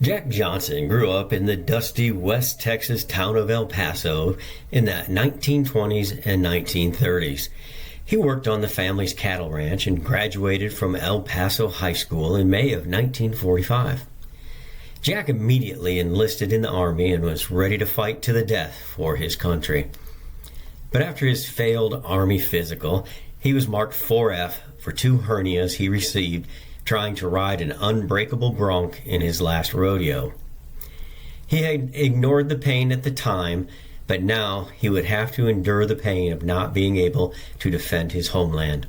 Jack Johnson grew up in the dusty West Texas town of El Paso in the 1920s and 1930s. He worked on the family's cattle ranch and graduated from El Paso High School in May of 1945. Jack immediately enlisted in the Army and was ready to fight to the death for his country. But after his failed Army physical, he was marked 4F for 2 hernias he received trying to ride an unbreakable bronc in his last rodeo. He had ignored the pain at the time, but now he would have to endure the pain of not being able to defend his homeland.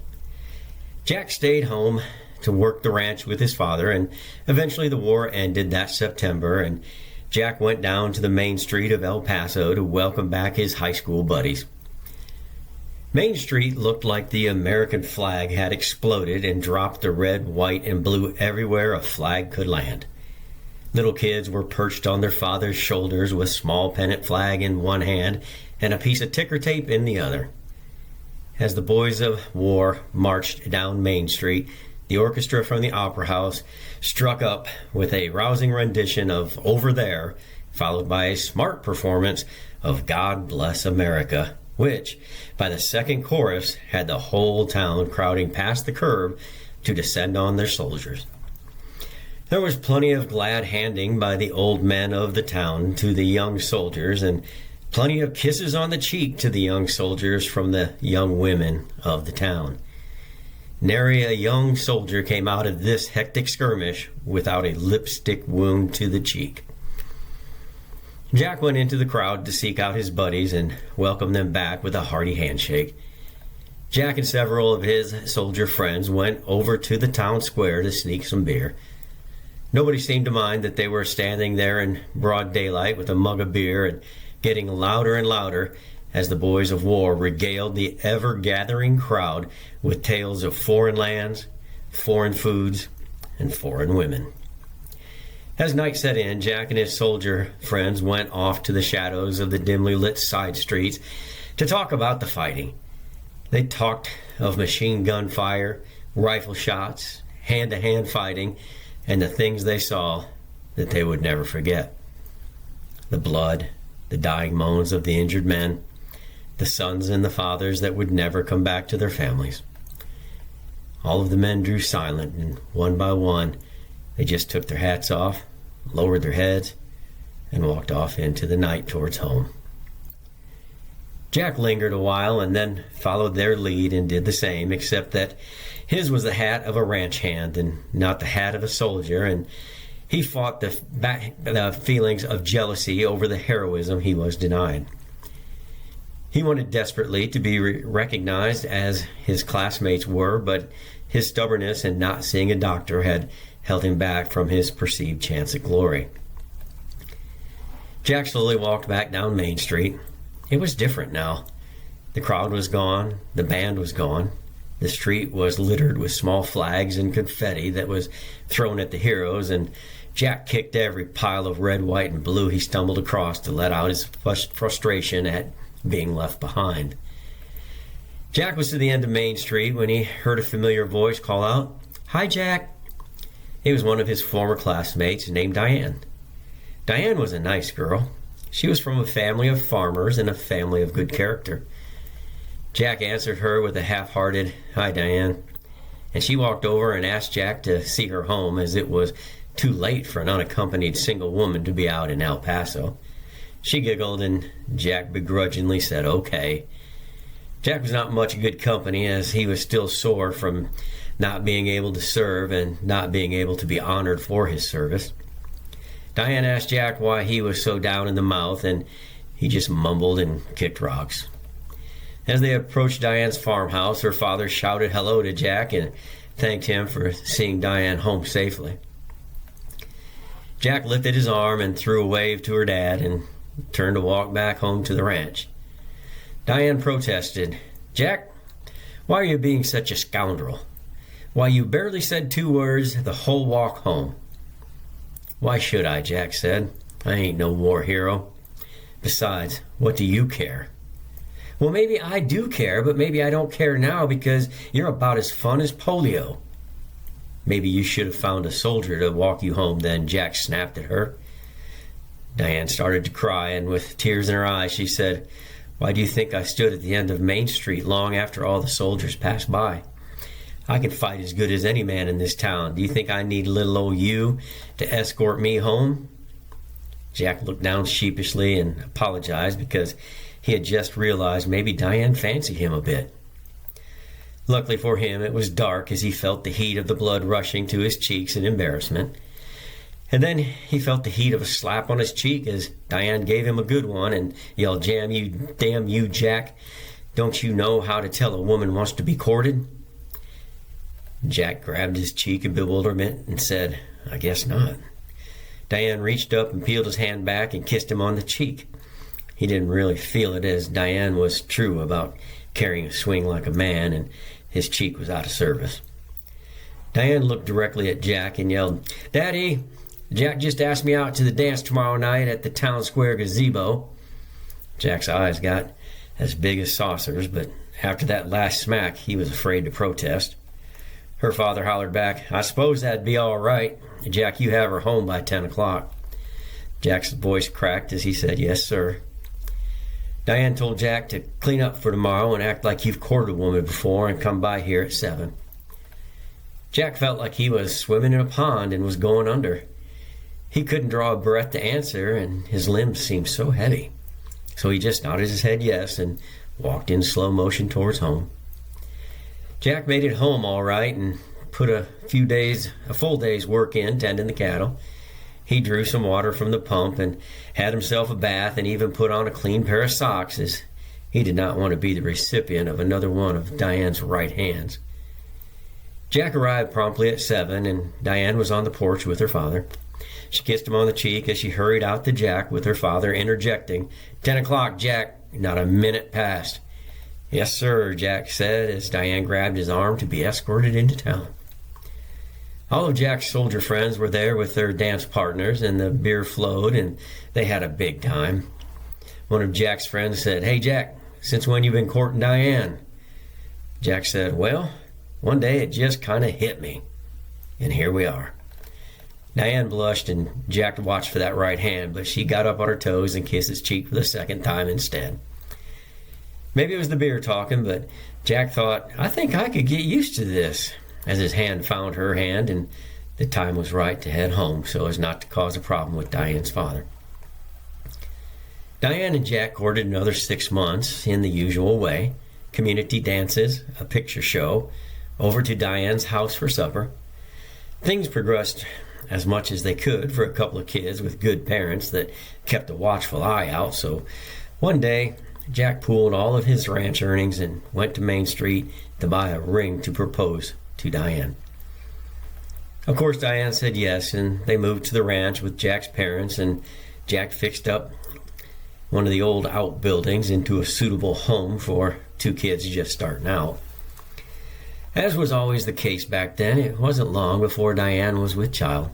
Jack stayed home to work the ranch with his father, and eventually the war ended that September, and Jack went down to the main street of El Paso to welcome back his high school buddies. Main Street looked like the American flag had exploded and dropped the red, white, and blue everywhere a flag could land. Little kids were perched on their father's shoulders with small pennant flag in one hand and a piece of ticker tape in the other. As the boys of war marched down Main Street, the orchestra from the Opera House struck up with a rousing rendition of Over There, followed by a smart performance of God Bless America, which, by the second chorus, had the whole town crowding past the curb to descend on their soldiers. There was plenty of glad handing by the old men of the town to the young soldiers, and plenty of kisses on the cheek to the young soldiers from the young women of the town. Nary a young soldier came out of this hectic skirmish without a lipstick wound to the cheek. Jack went into the crowd to seek out his buddies and welcome them back with a hearty handshake. Jack and several of his soldier friends went over to the town square to sneak some beer. Nobody seemed to mind that they were standing there in broad daylight with a mug of beer and getting louder and louder as the boys of war regaled the ever-gathering crowd with tales of foreign lands, foreign foods, and foreign women. As night set in, Jack and his soldier friends went off to the shadows of the dimly lit side streets to talk about the fighting. They talked of machine gun fire, rifle shots, hand-to-hand fighting, and the things they saw that they would never forget. The blood, the dying moans of the injured men, the sons and the fathers that would never come back to their families. All of the men drew silent, and one by one, they just took their hats off, lowered their heads, and walked off into the night towards home. Jack lingered a while and then followed their lead and did the same, except that his was the hat of a ranch hand and not the hat of a soldier, and he fought the feelings of jealousy over the heroism he was denied. He wanted desperately to be recognized as his classmates were, but his stubbornness and not seeing a doctor had held him back from his perceived chance at glory. Jack slowly walked back down Main Street. It was different now. The crowd was gone. The band was gone. The street was littered with small flags and confetti that was thrown at the heroes, and Jack kicked every pile of red, white, and blue he stumbled across to let out his frustration at being left behind. Jack was to the end of Main Street when he heard a familiar voice call out, "Hi, Jack." It was one of his former classmates named Diane. Diane was a nice girl. She was from a family of farmers and a family of good character. Jack answered her with a half-hearted, "Hi, Diane," and she walked over and asked Jack to see her home, as it was too late for an unaccompanied single woman to be out in El Paso. She giggled, and Jack begrudgingly said okay. Jack was not much good company, as he was still sore from not being able to serve and not being able to be honored for his service. Diane asked Jack why he was so down in the mouth, and he just mumbled and kicked rocks. As they approached Diane's farmhouse, her father shouted hello to Jack and thanked him for seeing Diane home safely. Jack lifted his arm and threw a wave to her dad and turned to walk back home to the ranch. Diane protested, "Jack, why are you being such a scoundrel? Why, you barely said 2 words the whole walk home." "Why should I?" Jack said. "I ain't no war hero. Besides, what do you care?" "Well, maybe I do care, but maybe I don't care now because you're about as fun as polio." Maybe you should have found a soldier to walk you home then, Jack snapped at her. Diane started to cry, and with tears in her eyes, she said, "Why do you think I stood at the end of Main Street long after all the soldiers passed by? I can fight as good as any man in this town. Do you think I need little old you to escort me home?" Jack looked down sheepishly and apologized because he had just realized maybe Diane fancied him a bit. Luckily for him, it was dark as he felt the heat of the blood rushing to his cheeks in embarrassment. And then he felt the heat of a slap on his cheek as Diane gave him a good one and yelled, "Damn you, Jack. Don't you know how to tell a woman wants to be courted?" Jack grabbed his cheek in bewilderment and said, "I guess not." Diane reached up and peeled his hand back and kissed him on the cheek. He didn't really feel it, as Diane was true about carrying a swing like a man, and his cheek was out of service. Diane looked directly at Jack and yelled, "Daddy, Jack just asked me out to the dance tomorrow night at the town square gazebo." Jack's eyes got as big as saucers, but after that last smack, he was afraid to protest. Her father hollered back, "I suppose that'd be all right. Jack, you have her home by 10 o'clock. Jack's voice cracked as he said, "Yes, sir." Diane told Jack to clean up for tomorrow and act like you've courted a woman before and come by here at 7. Jack felt like he was swimming in a pond and was going under. He couldn't draw a breath to answer, and his limbs seemed so heavy. So he just nodded his head yes and walked in slow motion towards home. Jack made it home all right and put a full day's work in tending the cattle. He drew some water from the pump and had himself a bath and even put on a clean pair of socks, as he did not want to be the recipient of another one of Diane's right hands. Jack arrived promptly at 7, and Diane was on the porch with her father. She kissed him on the cheek as she hurried out to Jack, with her father interjecting, 10 o'clock, Jack." Not a minute passed. "Yes, sir," Jack said as Diane grabbed his arm to be escorted into town. All of Jack's soldier friends were there with their dance partners, and the beer flowed, and they had a big time. One of Jack's friends said, "Hey, Jack, since when you been courting Diane?" Jack said, "Well, one day it just kind of hit me, and here we are." Diane blushed, and Jack watched for that right hand, but she got up on her toes and kissed his cheek for the second time instead. Maybe it was the beer talking, but Jack thought, "I think I could get used to this," as his hand found her hand, and the time was right to head home so as not to cause a problem with Diane's father. Diane and Jack courted another 6 months in the usual way: community dances, a picture show, over to Diane's house for supper. Things progressed as much as they could for a couple of kids with good parents that kept a watchful eye out, so one day Jack pooled all of his ranch earnings and went to Main Street to buy a ring to propose to Diane. Of course, Diane said yes, and they moved to the ranch with Jack's parents, and Jack fixed up one of the old outbuildings into a suitable home for 2 kids just starting out. As was always the case back then, it wasn't long before Diane was with child.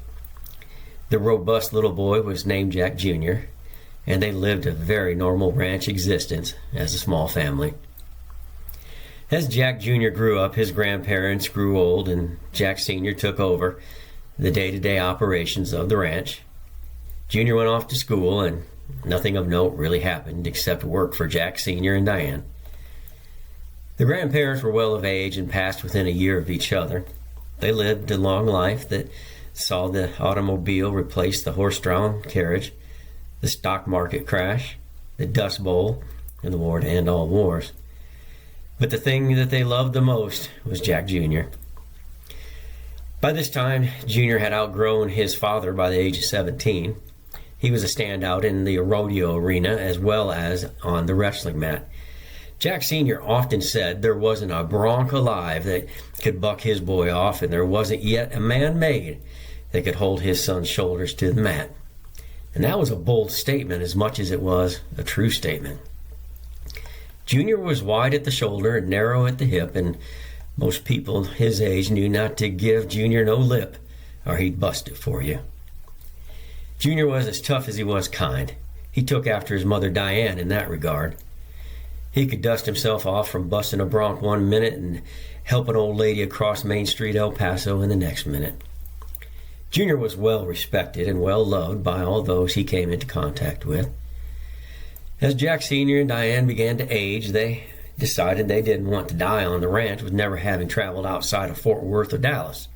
The robust little boy was named Jack Jr., and they lived a very normal ranch existence as a small family. As Jack Jr. grew up, his grandparents grew old, and Jack Sr. took over the day-to-day operations of the ranch. Jr. went off to school, and nothing of note really happened except work for Jack Sr. and Diane. The grandparents were well of age and passed within a year of each other. They lived a long life that saw the automobile replace the horse-drawn carriage, the stock market crash, the Dust Bowl, and the war to end all wars. But the thing that they loved the most was Jack Jr. By this time, Jr. had outgrown his father by the age of 17. He was a standout in the rodeo arena as well as on the wrestling mat. Jack Sr. often said there wasn't a bronc alive that could buck his boy off, and there wasn't yet a man made that could hold his son's shoulders to the mat. And that was a bold statement as much as it was a true statement. Junior was wide at the shoulder and narrow at the hip, and most people his age knew not to give Junior no lip, or he'd bust it for you. Junior was as tough as he was kind. He took after his mother Diane in that regard. He could dust himself off from busting a bronc one minute and help an old lady across Main Street, El Paso, in the next minute. Junior was well respected and well loved by all those he came into contact with. As Jack Sr. and Diane began to age, they decided they didn't want to die on the ranch with never having traveled outside of Fort Worth or Dallas.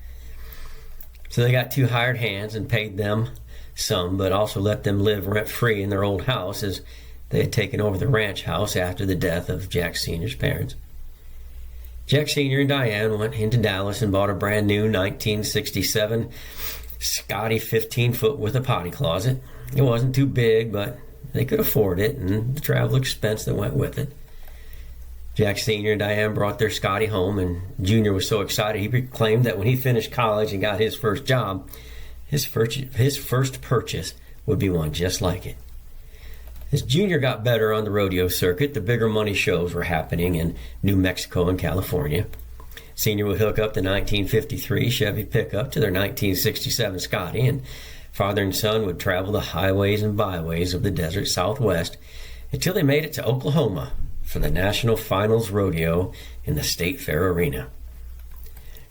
So they got 2 hired hands and paid them some, but also let them live rent-free in their old house as they had taken over the ranch house after the death of Jack Sr.'s parents. Jack Sr. and Diane went into Dallas and bought a brand new 1967 Scotty 15-foot with a potty closet. It wasn't too big, but they could afford it and the travel expense that went with it. Jack Sr. and Diane brought their Scotty home, and Junior was so excited he proclaimed that when he finished college and got his first job, his first purchase would be one just like it. As Junior got better on the rodeo circuit, the bigger money shows were happening in New Mexico and California. Senior would hook up the 1953 Chevy pickup to their 1967 Scotty, and father and son would travel the highways and byways of the desert Southwest until they made it to Oklahoma for the National Finals Rodeo in the State Fair Arena.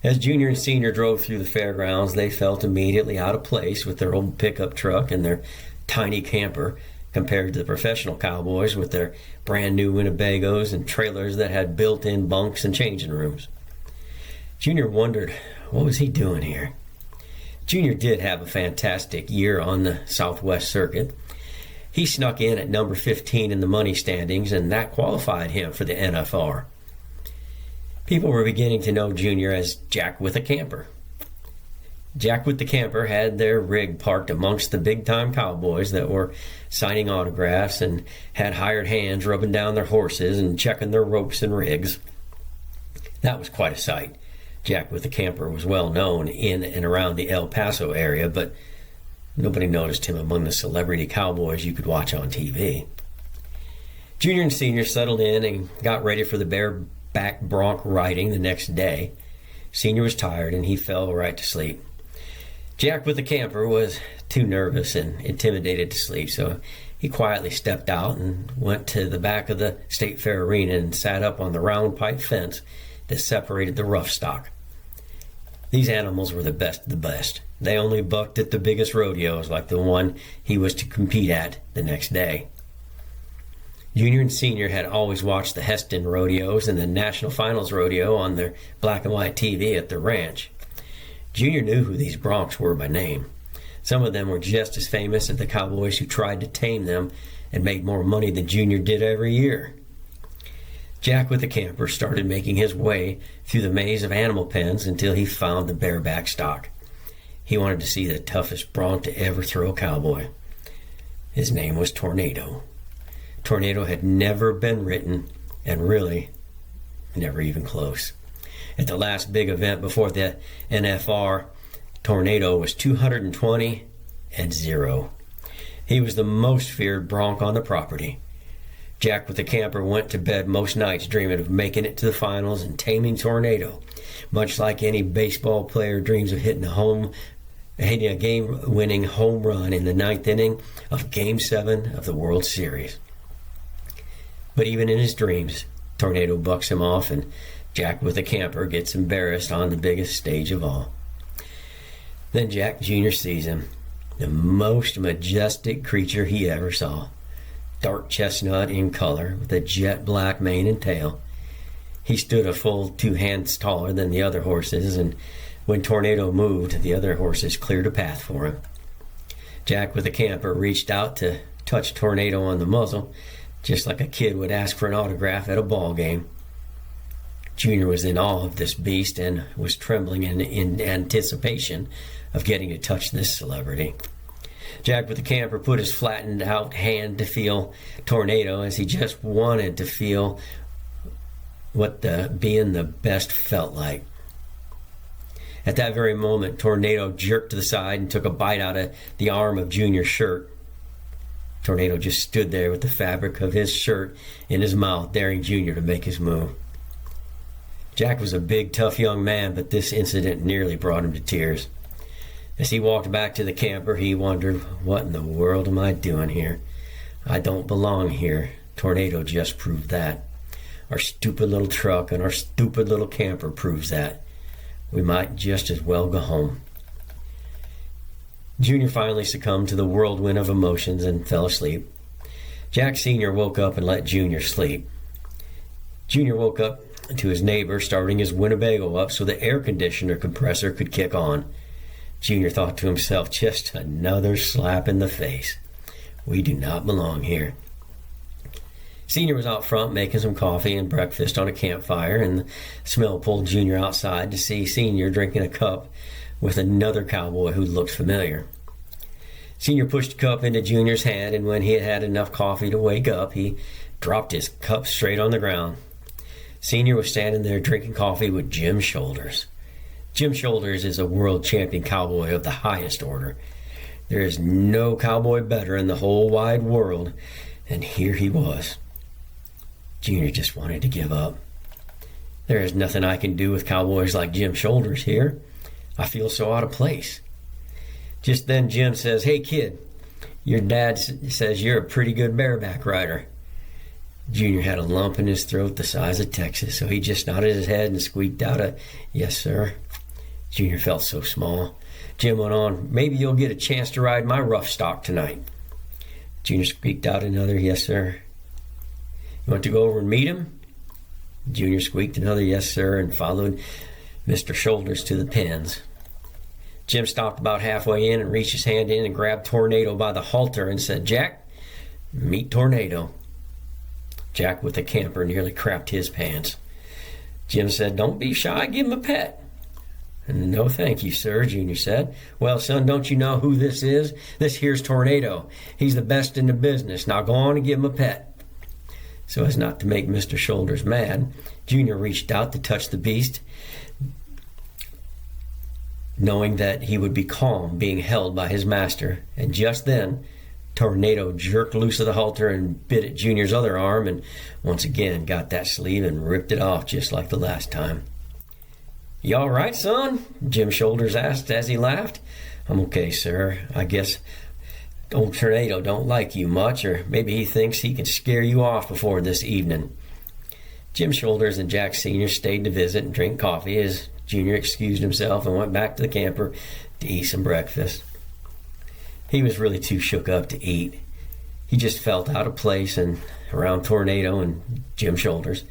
As Junior and Senior drove through the fairgrounds, they felt immediately out of place with their old pickup truck and their tiny camper compared to the professional cowboys with their brand new Winnebagos and trailers that had built-in bunks and changing rooms. Junior wondered, what was he doing here? Junior did have a fantastic year on the Southwest circuit. He snuck in at number 15 in the money standings, and that qualified him for the NFR. People were beginning to know Junior as Jack with a Camper. Jack with the Camper had their rig parked amongst the big-time cowboys that were signing autographs and had hired hands rubbing down their horses and checking their ropes and rigs. That was quite a sight. Jack with the Camper was well known in and around the El Paso area, but nobody noticed him among the celebrity cowboys you could watch on TV. Junior and Senior settled in and got ready for the bareback bronc riding the next day. Senior was tired and he fell right to sleep. Jack with the Camper was too nervous and intimidated to sleep, so he quietly stepped out and went to the back of the State Fair Arena and sat up on the round pipe fence that separated the rough stock. These animals were the best of the best. They only bucked at the biggest rodeos like the one he was to compete at the next day. Junior and Senior had always watched the Heston rodeos and the National Finals rodeo on their black and white TV at the ranch. Junior knew who these broncs were by name. Some of them were just as famous as the cowboys who tried to tame them and made more money than Junior did every year. Jack with the Camper started making his way through the maze of animal pens until he found the bareback stock. He wanted to see the toughest bronc to ever throw a cowboy. His name was Tornado. Tornado had never been ridden, and really, never even close. At the last big event before the NFR, Tornado was 220-0. He was the most feared bronc on the property. Jack with the Camper went to bed most nights dreaming of making it to the finals and taming Tornado, much like any baseball player dreams of hitting a game-winning home run in the 9th inning of Game 7 of the World Series. But even in his dreams, Tornado bucks him off, and Jack with the Camper gets embarrassed on the biggest stage of all. Then Jack Jr. sees him, the most majestic creature he ever saw. Dark chestnut in color with a jet black mane and tail. He stood a full 2 hands taller than the other horses, and when Tornado moved, the other horses cleared a path for him. Jack with the Camper reached out to touch Tornado on the muzzle, just like a kid would ask for an autograph at a ball game. Junior was in awe of this beast and was trembling in anticipation of getting to touch this celebrity. Jack with the Camper put his flattened out hand to feel Tornado as he just wanted to feel what being the best felt like. At that very moment, Tornado jerked to the side and took a bite out of the arm of Junior's shirt. Tornado just stood there with the fabric of his shirt in his mouth, daring Junior to make his move. Jack was a big, tough young man, but this incident nearly brought him to tears. As he walked back to the camper, he wondered, what in the world am I doing here? I don't belong here. Tornado just proved that. Our stupid little truck and our stupid little camper proves that. We might just as well go home. Junior finally succumbed to the whirlwind of emotions and fell asleep. Jack Sr. woke up and let Junior sleep. Junior woke up to his neighbor starting his Winnebago up so the air conditioner compressor could kick on. Junior thought to himself, just another slap in the face. We do not belong here. Senior was out front making some coffee and breakfast on a campfire, and the smell pulled Junior outside to see Senior drinking a cup with another cowboy who looked familiar. Senior pushed the cup into Junior's hand, and when he had had enough coffee to wake up, he dropped his cup straight on the ground. Senior was standing there drinking coffee with Jim Shoulders. Jim Shoulders is a world champion cowboy of the highest order. There is no cowboy better in the whole wide world, and here he was. Junior just wanted to give up. There is nothing I can do with cowboys like Jim Shoulders here. I feel so out of place. Just then Jim says, "Hey kid, your dad says you're a pretty good bareback rider." Junior had a lump in his throat the size of Texas, so he just nodded his head and squeaked out a, "Yes, sir." Junior felt so small. Jim went on, "Maybe you'll get a chance to ride my rough stock tonight." Junior squeaked out another, "Yes, sir." "You want to go over and meet him?" Junior squeaked another, "Yes, sir," and followed Mr. Shoulders to the pens. Jim stopped about halfway in and reached his hand in and grabbed Tornado by the halter and said, "Jack, meet Tornado." Jack, with the camper, nearly crapped his pants. Jim said, "Don't be shy, give him a pet." "No, thank you, sir," Junior said. "Well, son, don't you know who this is? This here's Tornado. He's the best in the business. Now go on and give him a pet." So as not to make Mr. Shoulders mad, Junior reached out to touch the beast, knowing that he would be calm being held by his master. And just then, Tornado jerked loose of the halter and bit at Junior's other arm, and once again got that sleeve and ripped it off just like the last time. "You all right, son?" Jim Shoulders asked as he laughed. "I'm okay, sir. I guess old Tornado don't like you much, or maybe he thinks he can scare you off before this evening." Jim Shoulders and Jack Sr. stayed to visit and drink coffee as Junior excused himself and went back to the camper to eat some breakfast. He was really too shook up to eat. He just felt out of place and around Tornado and Jim Shoulders.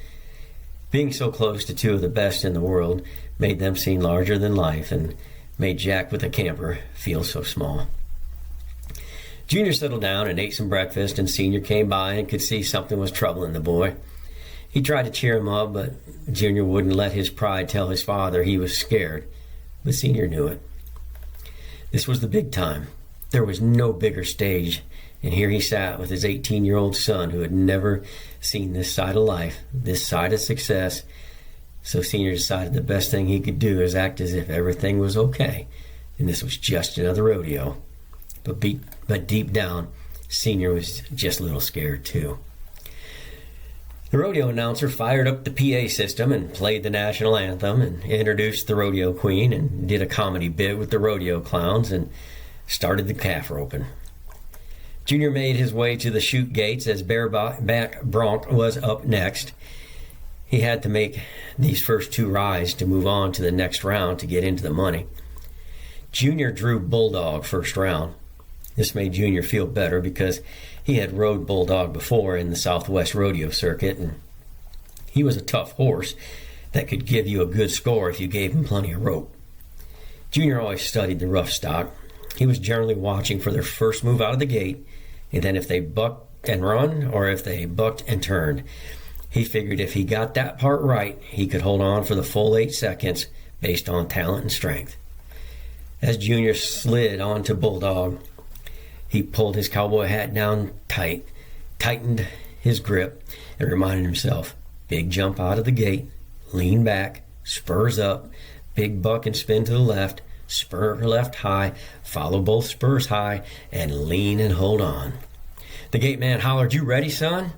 Being so close to two of the best in the world made them seem larger than life and made Jack with the camper feel so small. Junior settled down and ate some breakfast, and Senior came by and could see something was troubling the boy. He tried to cheer him up, but Junior wouldn't let his pride tell his father he was scared. But Senior knew it. This was the big time. There was no bigger stage, and here he sat with his 18-year-old son who had never seen this side of life, this side of success. So Senior decided the best thing he could do is act as if everything was okay, and this was just another rodeo. But deep down, Senior was just a little scared too. The rodeo announcer fired up the PA system and played the national anthem and introduced the rodeo queen and did a comedy bit with the rodeo clowns and started the calf roping. Junior made his way to the chute gates as Bareback Bronc was up next. He had to make these first two rides to move on to the next round to get into the money. Junior drew Bulldog first round. This made Junior feel better because he had rode Bulldog before in the Southwest Rodeo circuit, and he was a tough horse that could give you a good score if you gave him plenty of rope. Junior always studied the rough stock. He was generally watching for their first move out of the gate, and then if they bucked and run or if they bucked and turned. He figured if he got that part right, he could hold on for the full 8 seconds based on talent and strength. As Junior slid onto Bulldog, he pulled his cowboy hat down tight, tightened his grip, and reminded himself, big jump out of the gate, lean back, spurs up, big buck and spin to the left, spur left high, follow both spurs high, and lean and hold on. The gate man hollered, "You ready, son?"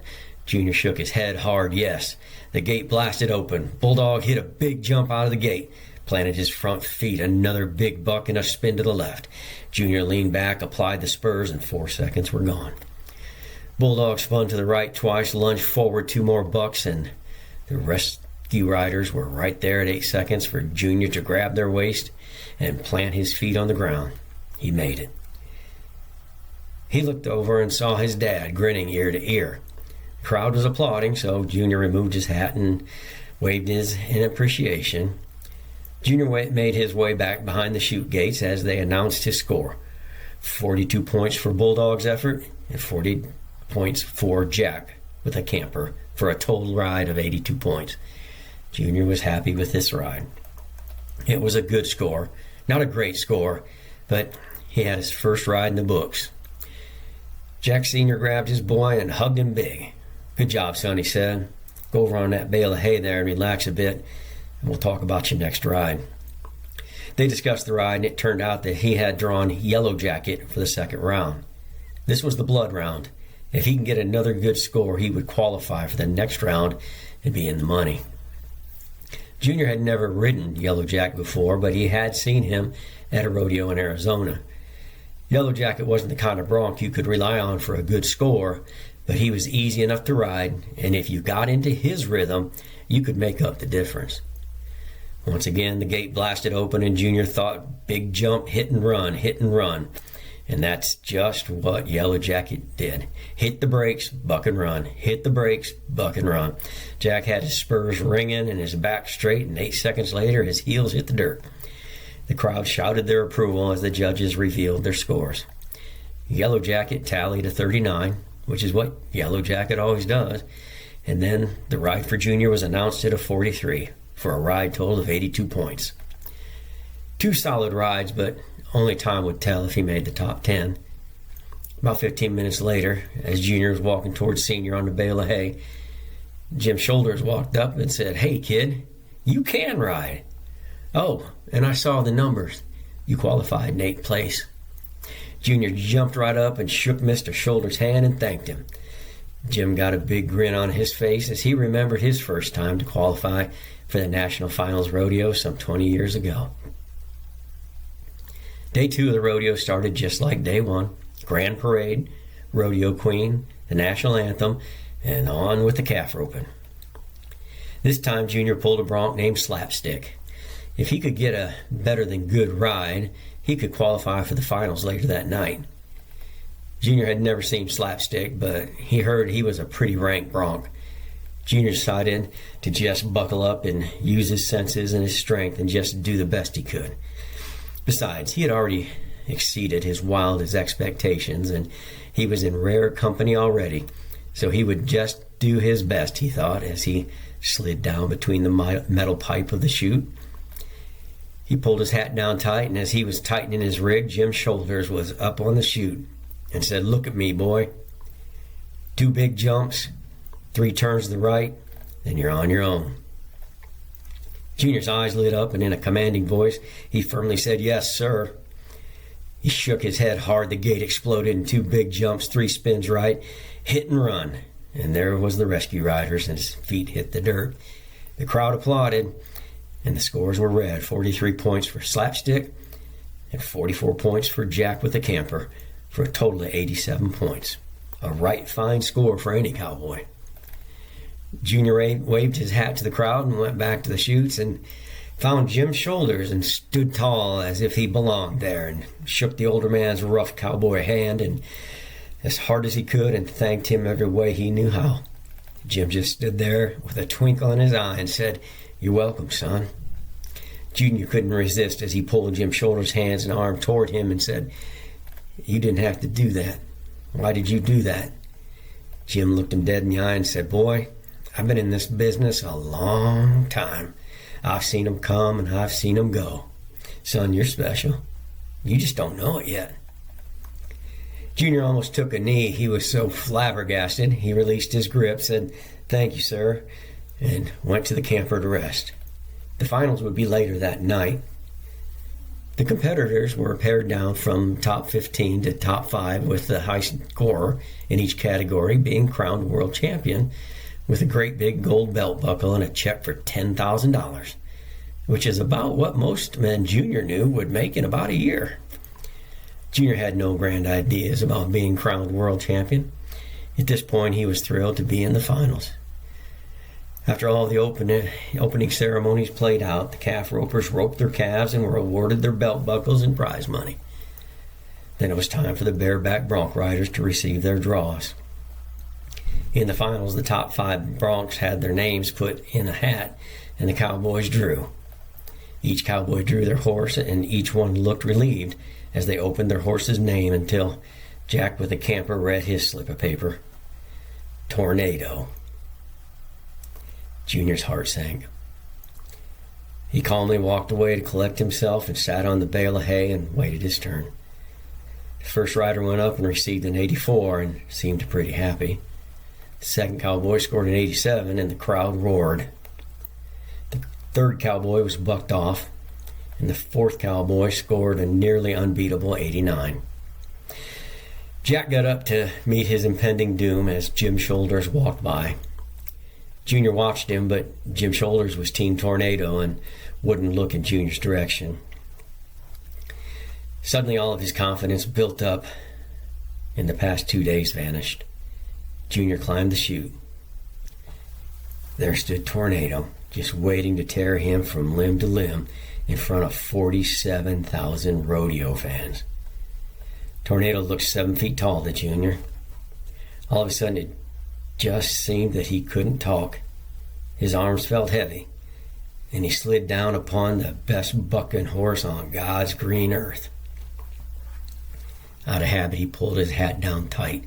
Junior shook his head hard, yes. The gate blasted open. Bulldog hit a big jump out of the gate, planted his front feet, another big buck, and a spin to the left. Junior leaned back, applied the spurs, and 4 seconds were gone. Bulldog spun to the right twice, lunged forward 2 more bucks, and The rescue riders were right there at 8 seconds for Junior to grab their waist and plant his feet on the ground. He made it. He looked over and saw his dad grinning ear to ear. The crowd was applauding, so Junior removed his hat and waved his in appreciation. Junior made his way back behind the chute gates as they announced his score. 42 points for Bulldog's effort and 40 points for Jack with a camper for a total ride of 82 points. Junior was happy with this ride. It was a good score, not a great score, but he had his first ride in the books. Jack Sr. grabbed his boy and hugged him big. "Good job, son," he said. "Go over on that bale of hay there and relax a bit, and we'll talk about your next ride." They discussed the ride, and it turned out that he had drawn Yellow Jacket for the second round. This was the blood round. If he can get another good score, he would qualify for the next round and be in the money. Junior had never ridden Yellow Jacket before, but he had seen him at a rodeo in Arizona. Yellow Jacket wasn't the kind of bronc you could rely on for a good score, but he was easy enough to ride, and if you got into his rhythm, you could make up the difference. Once again, the gate blasted open, and Junior thought, big jump, hit and run, hit and run. And that's just what Yellow Jacket did. Hit the brakes, buck and run. Hit the brakes, buck and run. Jack had his spurs ringing and his back straight, and 8 seconds later, his heels hit the dirt. The crowd shouted their approval as the judges revealed their scores. Yellow Jacket tallied a 39, which is what Yellow Jacket always does. And then the ride for Junior was announced at a 43 for a ride total of 82 points. 2 solid rides, but only time would tell if he made the top 10. About 15 minutes later, as Junior was walking towards Senior on the bale of hay, Jim Shoulders walked up and said, "Hey, kid, you can ride." "Oh, and I saw the numbers. You qualified in 8th place." Junior jumped right up and shook Mr. Shoulders' hand and thanked him. Jim got a big grin on his face as he remembered his first time to qualify for the National Finals Rodeo some 20 years ago. Day 2 of the rodeo started just like day 1. Grand parade, rodeo queen, the national anthem, and on with the calf roping. This time Junior pulled a bronc named Slapstick. If he could get a better than good ride, he could qualify for the finals later that night. Junior had never seen Slapstick, but he heard he was a pretty rank bronc. Junior decided to just buckle up and use his senses and his strength and just do the best he could. Besides, he had already exceeded his wildest expectations, and he was in rare company already, so he would just do his best, he thought, as he slid down between the metal pipe of the chute. He pulled his hat down tight, and as he was tightening his rig, Jim Shoulders was up on the chute and said, "Look at me, boy. 2 big jumps, 3 turns to the right, then you're on your own." Junior's eyes lit up, and in a commanding voice, he firmly said, "Yes, sir." He shook his head hard. The gate exploded in 2 big jumps, 3 spins right, hit and run. And there was the rescue riders, and his feet hit the dirt. The crowd applauded, and the scores were read. 43 points for Slapstick and 44 points for Jack with the camper, for a total of 87 points. A right fine score for any cowboy. Junior waved his hat to the crowd and went back to the chutes and found Jim Shoulders and stood tall as if he belonged there and shook the older man's rough cowboy hand and as hard as he could and thanked him every way he knew how. Jim just stood there with a twinkle in his eye and said, "You're welcome, son." Junior couldn't resist as he pulled Jim Shoulders' hands and arm toward him and said, "You didn't have to do that. Why did you do that?" Jim looked him dead in the eye and said, "Boy, I've been in this business a long time. I've seen 'em come and I've seen 'em go. Son, you're special. You just don't know it yet." Junior almost took a knee. He was so flabbergasted. He released his grip, said, "Thank you, sir," and went to the camper to rest. The finals would be later that night. The competitors were pared down from top 15 to top 5, with the high scorer in each category being crowned world champion with a great big gold belt buckle and a check for $10,000, which is about what most men Junior knew would make in about a year. Junior had no grand ideas about being crowned world champion. At this point, he was thrilled to be in the finals. After all the opening ceremonies played out, the calf ropers roped their calves and were awarded their belt buckles and prize money. Then it was time for the bareback bronc riders to receive their draws. In the finals, the top 5 broncs had their names put in a hat, and the cowboys drew. Each cowboy drew their horse, and each one looked relieved as they opened their horse's name until Jack with the camper read his slip of paper. Tornado. Junior's heart sank. He calmly walked away to collect himself and sat on the bale of hay and waited his turn. The first rider went up and received an 84 and seemed pretty happy. The second cowboy scored an 87 and the crowd roared. The third cowboy was bucked off, and the fourth cowboy scored a nearly unbeatable 89. Jack got up to meet his impending doom as Jim Shoulders walked by. Junior watched him, but Jim Shoulders was Team Tornado and wouldn't look in Junior's direction. Suddenly all of his confidence built up in the past 2 days vanished. Junior climbed the chute. There stood Tornado, just waiting to tear him from limb to limb in front of 47,000 rodeo fans. Tornado looked 7 feet tall to Junior. All of a sudden it just seemed that he couldn't talk. His arms felt heavy, and he slid down upon the best bucking horse on God's green earth. Out of habit, he pulled his hat down tight,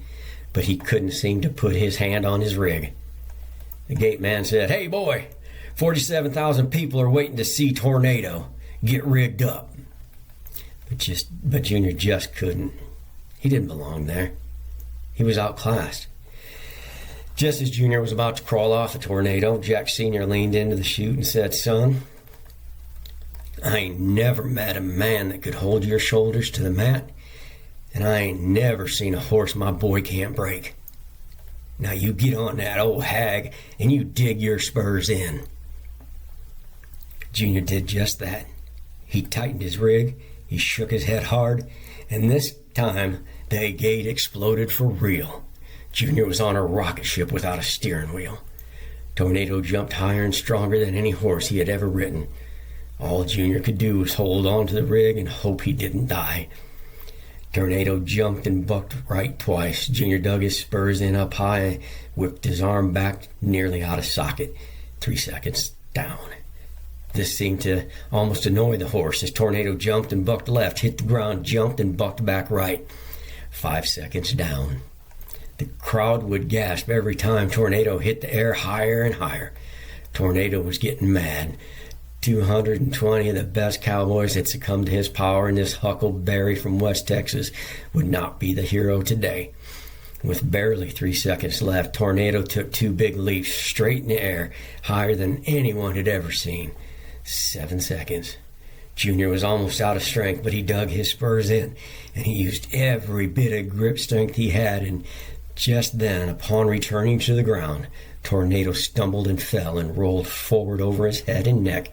but he couldn't seem to put his hand on his rig. The gate man said, "Hey boy, 47,000 people are waiting to see Tornado. Get rigged up." But Junior just couldn't. He didn't belong there. He was outclassed. Just as Junior was about to crawl off the Tornado, Jack Sr. leaned into the chute and said, "Son, I ain't never met a man that could hold your shoulders to the mat, and I ain't never seen a horse my boy can't break. Now you get on that old hag and you dig your spurs in." Junior did just that. He tightened his rig, he shook his head hard, and this time the gate exploded for real. Junior was on a rocket ship without a steering wheel. Tornado jumped higher and stronger than any horse he had ever ridden. All Junior could do was hold on to the rig and hope he didn't die. Tornado jumped and bucked right twice. Junior dug his spurs in up high and whipped his arm back nearly out of socket. 3 seconds down. This seemed to almost annoy the horse as Tornado jumped and bucked left, hit the ground, jumped and bucked back right. 5 seconds down. The crowd would gasp every time Tornado hit the air higher and higher. Tornado was getting mad. 220 of the best cowboys had succumbed to his power, and this huckleberry from West Texas would not be the hero today. With barely 3 seconds left, Tornado took 2 big leaps straight in the air, higher than anyone had ever seen. 7 seconds. Junior was almost out of strength, but he dug his spurs in, and he used every bit of grip strength he had, and just then, upon returning to the ground, Tornado stumbled and fell and rolled forward over his head and neck,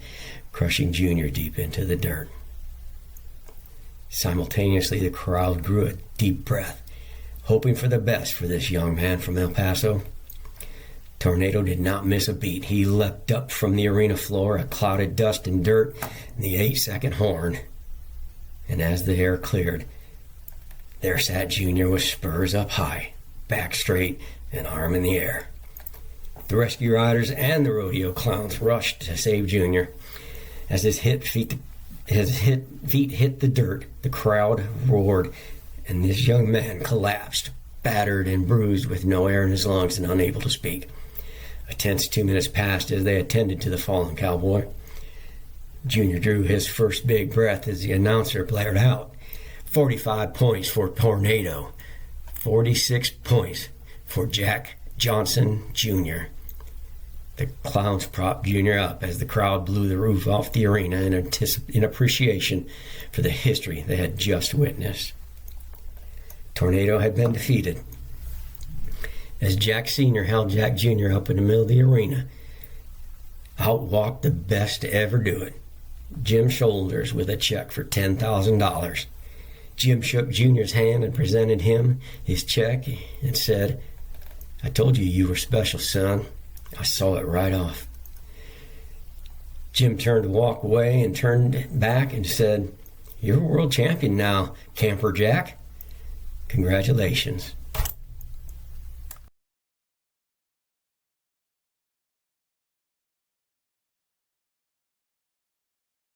crushing Junior deep into the dirt. Simultaneously, the crowd drew a deep breath, hoping for the best for this young man from El Paso. Tornado did not miss a beat. He leapt up from the arena floor, a cloud of dust and dirt, and the 8-second horn. And as the air cleared, there sat Junior with spurs up high, back straight, and arm in the air. The rescue riders and the rodeo clowns rushed to save Junior. As his feet hit the dirt, the crowd roared, and this young man collapsed, battered and bruised with no air in his lungs and unable to speak. A tense 2 minutes passed as they attended to the fallen cowboy. Junior drew his first big breath as the announcer blared out, 45 points for Tornado, 46 points for Jack Johnson, Jr. The clowns propped Junior up as the crowd blew the roof off the arena in appreciation for the history they had just witnessed. Tornado had been defeated. As Jack Sr. held Jack Jr. up in the middle of the arena, out walked the best to ever do it, Jim Shoulders, with a check for $10,000. Jim shook Junior's hand and presented him his check and said, "I told you you were special, son. I saw it right off. Jim turned to walk away and turned back and said, "You're a world champion now, Camper Jack. Congratulations."